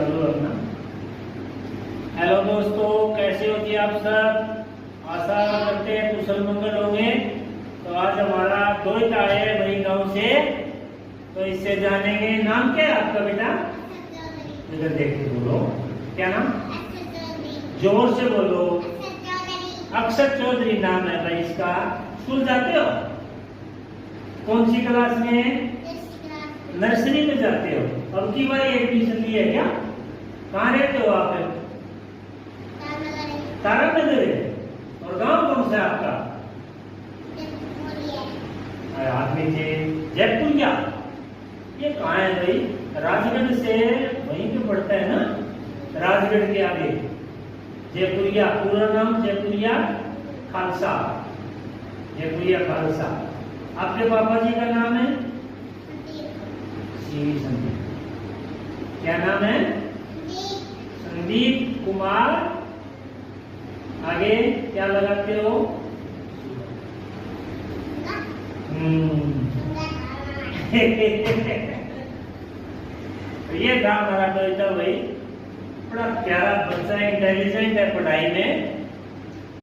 चालू रखना। हेलो दोस्तों, कैसे हो जी आप सब? आशा करते हैं कुशल मंगल होंगे। तो आज हमारा दोस्त आए हैं वही गांव से, तो इससे जानेंगे। नाम क्या है आपका बेटा? इधर देख के बोलो, क्या नाम? जोर से बोलो। अक्षर चौधरी नाम है भाई इसका। स्कूल जाते हो? कौन सी क्लास में? नर्सरी में जाते हो। अब की बार एडमिशन ली है क्या? कहाँ रहते हो आप? तारानगर है। और गांव कौन सा है आपका? आदमी से जयपुर क्या? ये कहाँ है भाई? राजगढ़ से वहीं पे पड़ता है ना, राजगढ़ के आगे। जयपुरिया, पूरा नाम जयपुरिया खालसा। जयपुरिया खालसा। आपके पापा जी का नाम है? संदीप। क्या नाम है? संदीप कुमार। आगे क्या लगाते हो? ये था हमारा बेटा भाई, बड़ा प्यारा बच्चा है, इंटेलिजेंट है पढ़ाई में।